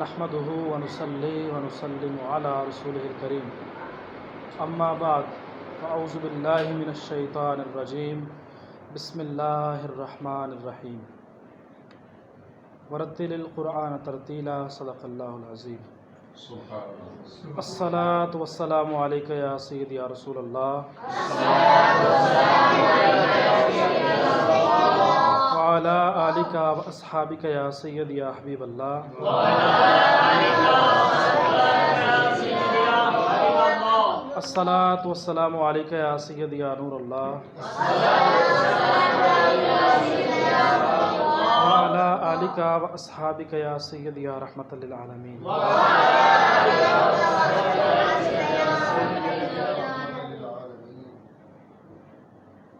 نحمده ونصلي ونسلم على رسوله الكريم اما بعد فاعوذ بالله من الشیطان الرجیم بسم اللہ الرحمن الرحیم ورتل القرآن ترتیلا صدق اللہ العظیم الصلاۃ والسلام علیک یا سیدی یا رسول اللہ وعلی آلک و اصحابک یا سیدی یا حبیب اللہ الصلاۃ والسلام علیک یا سیدی یا نور اللہ وعلی آلک و اصحابک یا سیدی یا رحمت للعالمین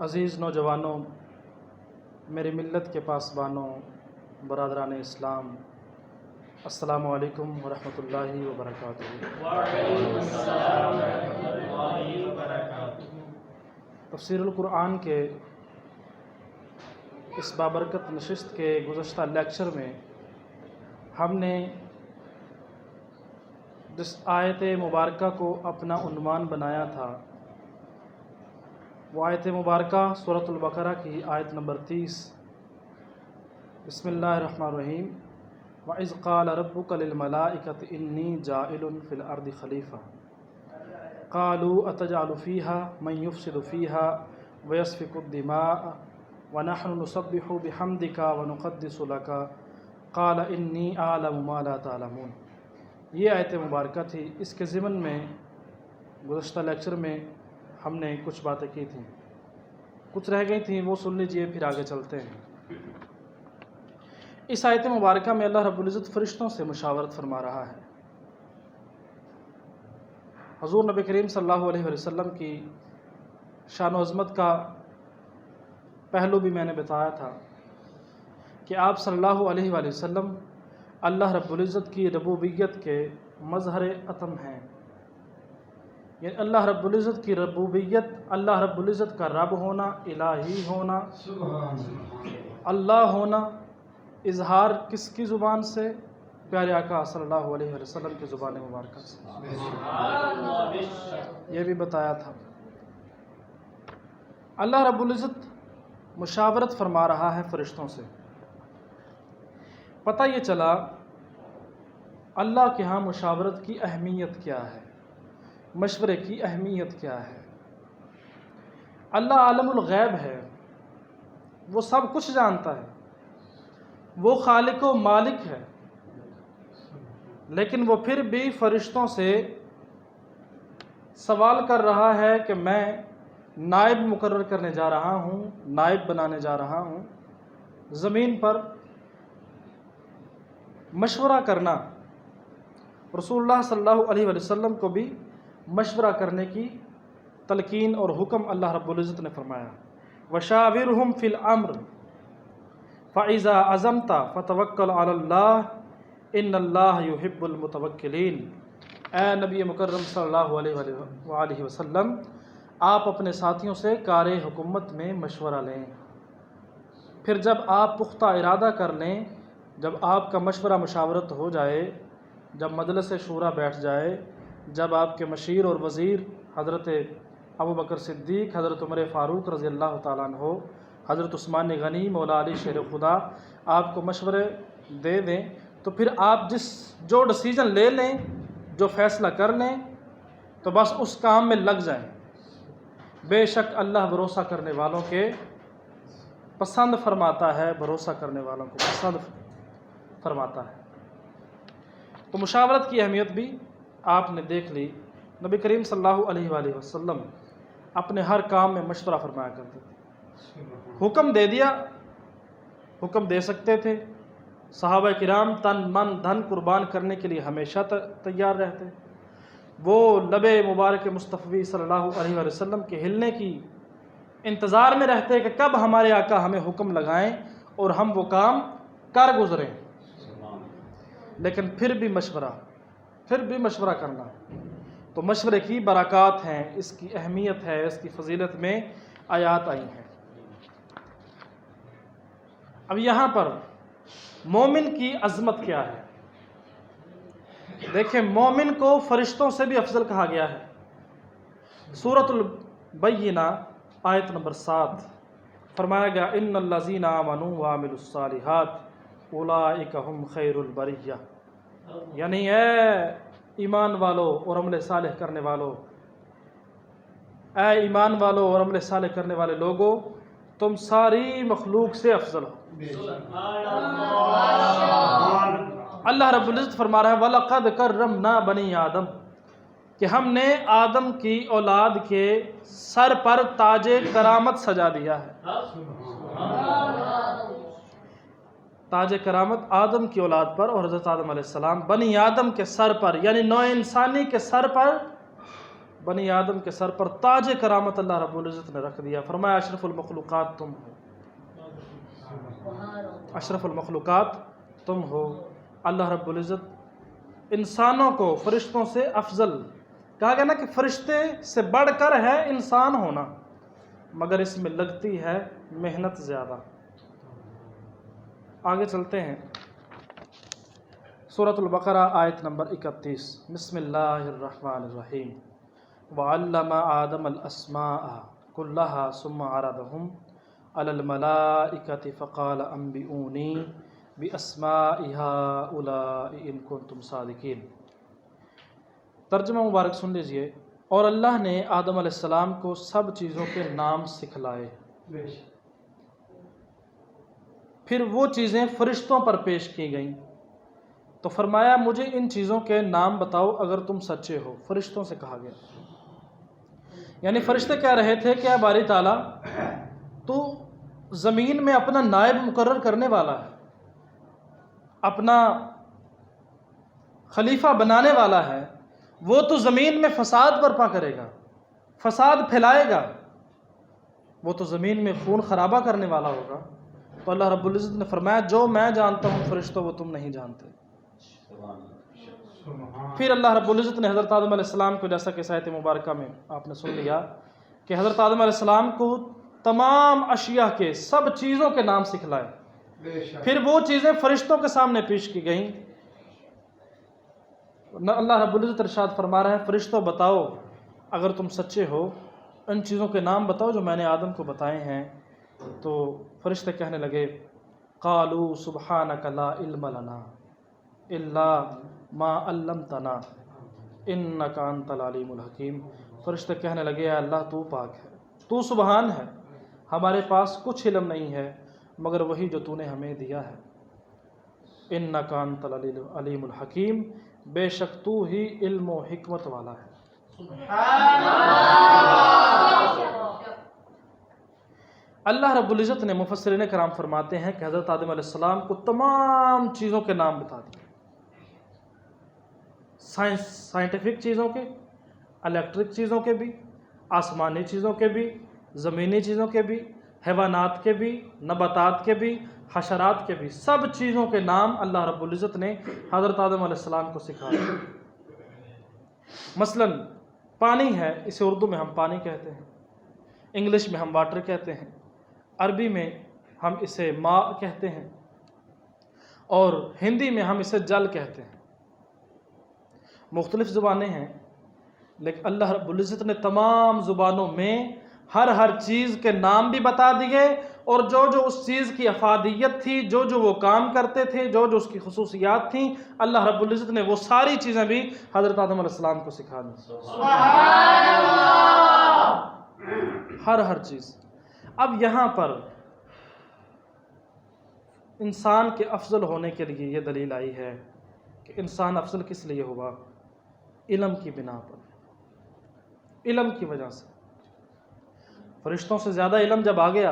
عزیز نوجوانوں، میری ملت کے پاسبانوں، برادران اسلام، السلام علیکم ورحمۃ اللہ وبرکاتہ۔ تفسیر القرآن کے اس بابرکت نشست کے گزشتہ لیکچر میں ہم نے جس آیت مبارکہ کو اپنا عنوان بنایا تھا وہ آیت مبارکہ سورۃ البقرہ کی آیت نمبر 30، بسم اللہ الرحمن الرحیم، وَإِذْ قَالَ رَبُّكَ لِلْمَلَائِكَةِ إِنِّي جَاعِلٌ فِي الْأَرْضِ خَلِيفَةً قَالُوا أَتَجْعَلُ فِيهَا مَن يُفْسِدُ فِيهَا وَيَسْفِكُ الدِّمَاءَ وَنَحْنُ نُسَبِّحُ بِحَمْدِكَ وَنُقَدِّسُ لَكَ قَالَ إِنِّي أَعْلَمُ مَا لَا تَعْلَمُونَ۔ یہ آیت مبارکہ تھی۔ اس کے ضمن میں گزشتہ لیکچر میں ہم نے کچھ باتیں کی تھیں، کچھ رہ گئی تھیں، وہ سن لیجئے، پھر آگے چلتے ہیں۔ اس آیت مبارکہ میں اللہ رب العزت فرشتوں سے مشاورت فرما رہا ہے۔ حضور نبی کریم صلی اللہ علیہ وسلم کی شان و عظمت کا پہلو بھی میں نے بتایا تھا کہ آپ صلی اللہ علیہ وآلہ وسلم اللہ رب العزت کی ربوبیت کے مظہر اتم ہیں، یعنی اللہ رب العزت کی ربوبیت، اللہ رب العزت کا رب ہونا، الہی ہونا، اللہ ہونا، اظہار کس کی زبان سے؟ پیارے آقا صلی اللہ علیہ وسلم کی زبان مبارکہ سے۔ یہ بھی بتایا تھا۔ اللہ رب العزت مشاورت فرما رہا ہے فرشتوں سے۔ پتہ یہ چلا اللہ کے ہاں مشاورت کی اہمیت کیا ہے، مشورے کی اہمیت کیا ہے۔ اللہ عالم الغیب ہے، وہ سب کچھ جانتا ہے، وہ خالق و مالک ہے، لیکن وہ پھر بھی فرشتوں سے سوال کر رہا ہے کہ میں نائب مقرر کرنے جا رہا ہوں، نائب بنانے جا رہا ہوں زمین پر۔ مشورہ کرنا، رسول اللہ صلی اللہ علیہ وسلم کو بھی مشورہ کرنے کی تلقین اور حکم اللہ رب العزت نے فرمایا۔ وَشَاوِرْهُمْ فِي الْأَمْرِ فَإِذَا عَزَمْتَ فَتَوَكَّلْ عَلَى اللَّهِ إِنَّ اللَّهَ يُحِبُّ الْمُتَوَكِّلِينَ۔ اے نبی مکرم صلی اللہ علیہ وآلہ وسلم، آپ اپنے ساتھیوں سے کار حکومت میں مشورہ لیں، پھر جب آپ پختہ ارادہ کر لیں، جب آپ کا مشورہ مشاورت ہو جائے، جب مجلس شورا بیٹھ جائے، جب آپ کے مشیر اور وزیر حضرت ابوبکر صدیق، حضرت عمر فاروق رضی اللہ تعالیٰ عنہ، حضرت عثمان غنی، مولا علی شیر خدا آپ کو مشورے دے دیں، تو پھر آپ جو ڈیسیجن لے لیں، جو فیصلہ کر لیں، تو بس اس کام میں لگ جائیں۔ بے شک اللہ بھروسہ کرنے والوں کے پسند فرماتا ہے، بھروسہ کرنے والوں کو پسند فرماتا ہے۔ تو مشاورت کی اہمیت بھی آپ نے دیکھ لی۔ نبی کریم صلی اللہ علیہ وآلہ وسلم اپنے ہر کام میں مشورہ فرمایا کرتے تھے۔ حکم دے دیا، حکم دے سکتے تھے، صحابہ کرام تن من دھن قربان کرنے کے لیے ہمیشہ تیار رہتے، وہ لب مبارک مصطفی صلی اللہ علیہ وآلہ وسلم کے ہلنے کی انتظار میں رہتے کہ کب ہمارے آقا ہمیں حکم لگائیں اور ہم وہ کام کر گزریں۔ لیکن پھر بھی مشورہ کرنا، تو مشورے کی برکات ہیں، اس کی اہمیت ہے، اس کی فضیلت میں آیات آئی ہیں۔ اب یہاں پر مومن کی عظمت کیا ہے؟ دیکھیں مومن کو فرشتوں سے بھی افضل کہا گیا ہے۔ سورۃ البینہ آیت نمبر 7 فرمایا گیا ان الذین آمنوا وعملوا الصالحات اولئک هم خیر البریہ، یعنی اے ایمان والو اور عمل صالح کرنے والو، اے ایمان والو اور عمل صالح کرنے والے لوگوں، تم ساری مخلوق سے افضل ہو۔ اللہ رب العزت فرما رہا ہے وَلَقَدْ كَرَّمْنَا بَنِي آدم، کہ ہم نے آدم کی اولاد کے سر پر تاج کرامت سجا دیا ہے۔ تاج کرامت آدم کی اولاد پر اور حضرت آدم علیہ السلام بنی آدم کے سر پر، یعنی نوع انسانی کے سر پر، بنی آدم کے سر پر تاج کرامت اللہ رب العزت نے رکھ دیا۔ فرمایا اشرف المخلوقات تم ہو، اشرف المخلوقات تم ہو۔ اللہ رب العزت انسانوں کو فرشتوں سے افضل کہا گیا نا، کہ فرشتے سے بڑھ کر ہے انسان ہونا، مگر اس میں لگتی ہے محنت زیادہ۔ آگے چلتے ہیں، سورۃ البقرہ آیت نمبر 31 بسم اللہ الرحمن الرحیم وعلم آدم الاسماء كلها ثم عرضهم على الملائكة فقال انبئوني باسماء هؤلاء ان كنتم صادقین۔ ترجمہ مبارک سن لیجئے، اور اللہ نے آدم علیہ السلام کو سب چیزوں کے نام سکھلائے، پھر وہ چیزیں فرشتوں پر پیش کی گئیں تو فرمایا مجھے ان چیزوں کے نام بتاؤ اگر تم سچے ہو۔ فرشتوں سے کہا گیا، یعنی فرشتے کہہ رہے تھے کہ اے باری تعالیٰ، تو زمین میں اپنا نائب مقرر کرنے والا ہے، اپنا خلیفہ بنانے والا ہے، وہ تو زمین میں فساد برپا کرے گا، فساد پھیلائے گا، وہ تو زمین میں خون خرابہ کرنے والا ہوگا۔ تو اللہ رب العزت نے فرمایا جو میں جانتا ہوں فرشتوں وہ تم نہیں جانتے۔ پھر اللہ رب العزت نے حضرت آدم علیہ السلام کو، جیسا کہ آیت مبارکہ میں آپ نے سن لیا، کہ حضرت آدم علیہ السلام کو تمام اشیاء کے، سب چیزوں کے نام سکھلائے، پھر وہ چیزیں فرشتوں کے سامنے پیش کی گئیں۔ اللہ رب العزت ارشاد فرما رہا ہے فرشتوں بتاؤ اگر تم سچے ہو، ان چیزوں کے نام بتاؤ جو میں نے آدم کو بتائے ہیں۔ تو فرشتے کہنے لگے قالوا سبحانک لا علم لنا الا ما علمتنا انک انت العلیم الحکیم۔ فرشتے کہنے لگے اے اللہ تو پاک ہے، تو سبحان ہے، ہمارے پاس کچھ علم نہیں ہے مگر وہی جو تو نے ہمیں دیا ہے۔ انک انت العلیم الحکیم، بے شک تو ہی علم و حکمت والا ہے۔ اللہ رب العزت نے، مفسرین کرام فرماتے ہیں کہ حضرت آدم علیہ السلام کو تمام چیزوں کے نام بتا دیے، سائنٹیفک چیزوں کے، الیکٹرک چیزوں کے بھی، آسمانی چیزوں کے بھی، زمینی چیزوں کے بھی، حیوانات کے بھی، نباتات کے بھی، حشرات کے بھی، سب چیزوں کے نام اللہ رب العزت نے حضرت آدم علیہ السلام کو سکھایا۔ مثلا پانی ہے، اسے اردو میں ہم پانی کہتے ہیں، انگلش میں ہم واٹر کہتے ہیں، عربی میں ہم اسے ماء کہتے ہیں، اور ہندی میں ہم اسے جل کہتے ہیں۔ مختلف زبانیں ہیں، لیکن اللہ رب العزت نے تمام زبانوں میں ہر چیز کے نام بھی بتا دیے، اور جو جو اس چیز کی افادیت تھی، جو جو وہ کام کرتے تھے، جو جو اس کی خصوصیات تھیں، اللہ رب العزت نے وہ ساری چیزیں بھی حضرت آدم علیہ السلام کو سکھا دی۔ سبحان اللہ! ہر چیز۔ اب یہاں پر انسان کے افضل ہونے کے لیے یہ دلیل آئی ہے کہ انسان افضل کس لیے ہوا؟ علم کی بنا پر، علم کی وجہ سے۔ فرشتوں سے زیادہ علم جب آ گیا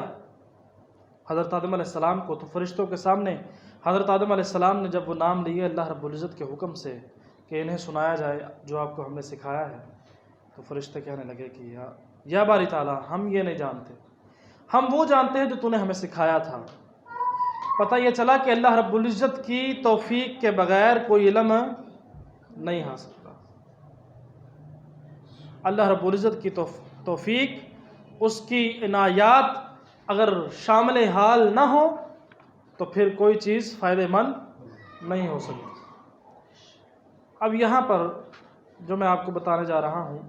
حضرت آدم علیہ السلام کو، تو فرشتوں کے سامنے حضرت آدم علیہ السلام نے جب وہ نام لیے اللہ رب العزت کے حکم سے کہ انہیں سنایا جائے جو آپ کو ہم نے سکھایا ہے، تو فرشتے کہنے لگے کہ یا باری تعالیٰ، ہم یہ نہیں جانتے، ہم وہ جانتے ہیں جو تو نے ہمیں سکھایا تھا۔ پتہ یہ چلا کہ اللہ رب العزت کی توفیق کے بغیر کوئی علم نہیں حاصل ہوتا۔ اللہ رب العزت کی توفیق، اس کی عنایات اگر شامل حال نہ ہو تو پھر کوئی چیز فائدہ مند نہیں ہو سکتی۔ اب یہاں پر جو میں آپ کو بتانے جا رہا ہوں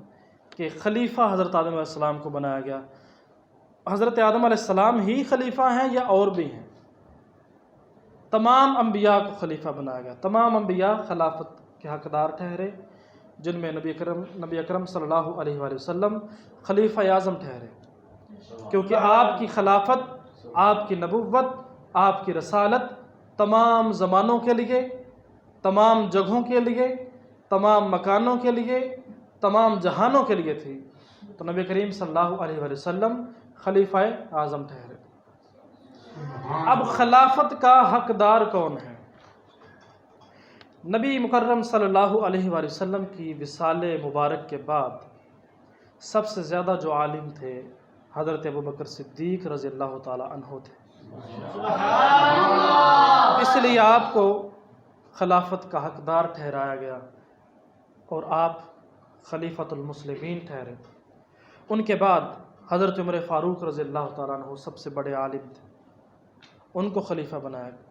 کہ خلیفہ حضرت آدم علیہ السلام کو بنایا گیا، حضرت آدم علیہ السلام ہی خلیفہ ہیں یا اور بھی ہیں؟ تمام انبیاء کو خلیفہ بنایا گیا، تمام انبیاء خلافت کے حقدار ٹھہرے، جن میں نبی اکرم صلی اللہ علیہ وآلہ وسلم خلیفہ اعظم ٹھہرے، کیونکہ آپ کی خلافت، آپ کی نبوت، آپ کی رسالت تمام زمانوں کے لیے، تمام جگہوں کے لیے، تمام مکانوں کے لیے، تمام جہانوں کے لیے تھی، تو نبی کریم صلی اللہ علیہ وآلہ وسلم خلیفہ اعظم ٹھہرے۔ اب خلافت کا حقدار کون ہے؟ نبی مکرم صلی اللہ علیہ وآلہ وسلم کی وصال مبارک کے بعد سب سے زیادہ جو عالم تھے حضرت ابوبکر صدیق رضی اللہ تعالی عنہ تھے، اس لیے آپ کو خلافت کا حقدار ٹھہرایا گیا اور آپ خلیفۃ المسلمین ٹھہرے۔ ان کے بعد حضرت عمر فاروق رضی اللہ تعالیٰ عنہ سب سے بڑے عالم تھے، ان کو خلیفہ بنایا گیا۔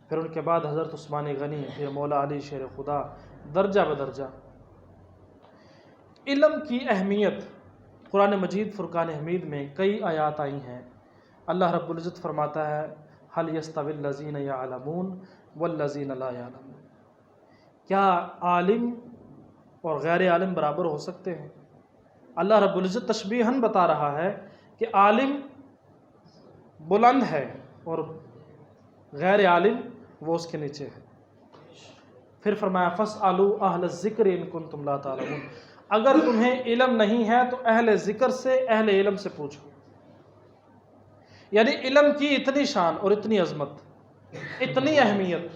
پھر ان کے بعد حضرت عثمان غنی، پھر مولا علی شیر خدا، درجہ بدرجہ۔ علم کی اہمیت قرآن مجید فرقان حمید میں کئی آیات آئی ہیں۔ اللہ رب العزت فرماتا ہے هل يستوي الذين يعلمون والذين لا يعلمون، کیا عالم اور غیر عالم برابر ہو سکتے ہیں؟ اللہ رب العزت تشبیہاً بتا رہا ہے کہ عالم بلند ہے اور غیر عالم وہ اس کے نیچے ہے۔ پھر فرمایا فاسألوا اہل الذکر ان کنتم لا تعلمون، اگر تمہیں علم نہیں ہے تو اہل ذکر سے، اہل علم سے پوچھو۔ یعنی علم کی اتنی شان اور اتنی عظمت، اتنی اہمیت،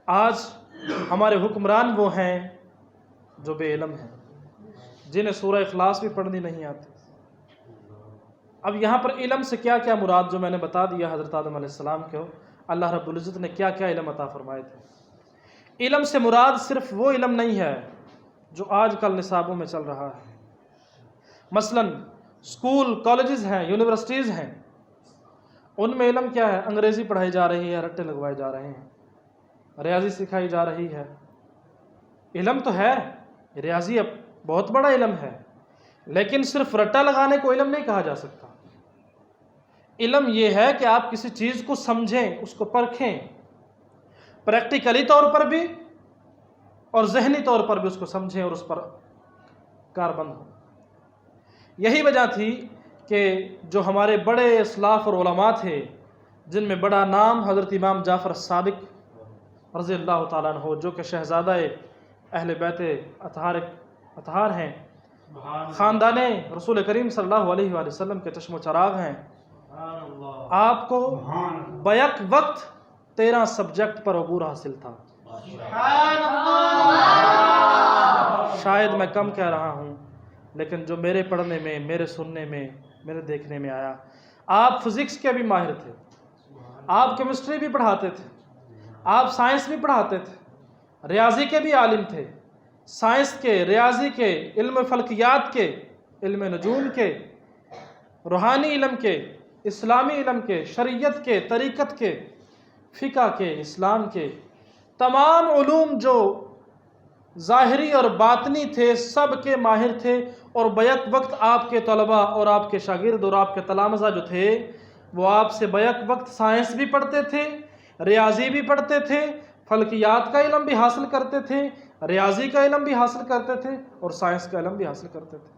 آج ہمارے حکمران وہ ہیں جو بے علم ہیں، جنہیں سورہ اخلاص بھی پڑھنی نہیں آتی۔ اب یہاں پر علم سے کیا کیا مراد جو میں نے بتا دیا، حضرت آدم علیہ السلام کو اللہ رب العزت نے کیا کیا علم عطا فرمائے تھے۔ علم سے مراد صرف وہ علم نہیں ہے جو آج کل نصابوں میں چل رہا ہے، مثلا اسکول، کالجز ہیں، یونیورسٹیز ہیں، ان میں علم کیا ہے؟ انگریزی پڑھائی جا رہی ہے، رٹے لگوائے جا رہے ہیں، ریاضی سکھائی جا رہی ہے۔ علم تو ہے، ریاضی اب بہت بڑا علم ہے، لیکن صرف رٹا لگانے کو علم نہیں کہا جا سکتا۔ علم یہ ہے کہ آپ کسی چیز کو سمجھیں، اس کو پرکھیں، پریکٹیکلی طور پر بھی اور ذہنی طور پر بھی اس کو سمجھیں اور اس پر کاربند ہوں۔ یہی وجہ تھی کہ جو ہمارے بڑے اسلاف اور علماء تھے، جن میں بڑا نام حضرت امام جعفر الصادق رضی اللہ تعالیٰ عنہ، جو کہ شہزادہ اہل بیت اطہار ہیں، خاندان رسول کریم صلی اللہ علیہ وآلہ وسلم کے چشم و چراغ ہیں، آپ کو بیک وقت 13 سبجیکٹ پر عبور حاصل تھا۔ شاید میں کم کہہ رہا ہوں، لیکن جو میرے پڑھنے میں، میرے سننے میں، میرے دیکھنے میں آیا، آپ فزکس کے بھی ماہر تھے، آپ کیمسٹری بھی پڑھاتے تھے، آپ سائنس بھی پڑھاتے تھے، ریاضی کے بھی عالم تھے، سائنس کے، ریاضی کے، علم فلکیات کے، علم نجوم کے، روحانی علم کے، اسلامی علم کے، شریعت کے، طریقت کے، فقہ کے، اسلام کے، تمام علوم جو ظاہری اور باطنی تھے، سب کے ماہر تھے۔ اور بیک وقت آپ کے طلباء اور آپ کے شاگرد اور آپ کے تلامذہ جو تھے، وہ آپ سے بیک وقت سائنس بھی پڑھتے تھے، ریاضی بھی پڑھتے تھے، فلکیات کا علم بھی حاصل کرتے تھے، ریاضی کا علم بھی حاصل کرتے تھے، اور سائنس کا علم بھی حاصل کرتے تھے۔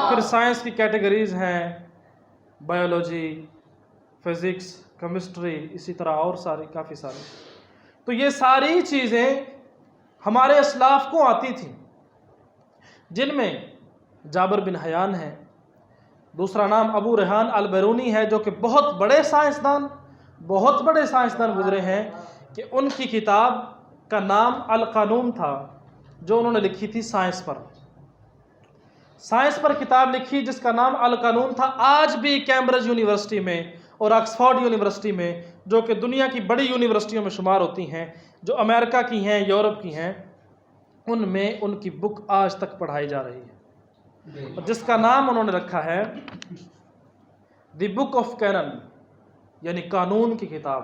پھر سائنس کی کیٹیگریز ہیں، بایولوجی، فزکس، کیمسٹری، اسی طرح اور کافی ساری۔ تو یہ ساری چیزیں ہمارے اسلاف کو آتی تھیں، جن میں جابر بن حیان ہے، دوسرا نام ابو ریحان البیرونی ہے، جو کہ بہت بڑے سائنسدان گزرے ہیں، کہ ان کی کتاب کا نام القانون تھا، جو انہوں نے لکھی تھی سائنس پر کتاب لکھی جس کا نام القانون تھا۔ آج بھی کیمبرج یونیورسٹی میں اور آکسفورڈ یونیورسٹی میں، جو کہ دنیا کی بڑی یونیورسٹیوں میں شمار ہوتی ہیں، جو امریکہ کی ہیں، یورپ کی ہیں، ان میں ان کی بک آج تک پڑھائی جا رہی ہے، جس کا نام انہوں نے رکھا ہے دی بک آف کینن، یعنی قانون کی کتاب۔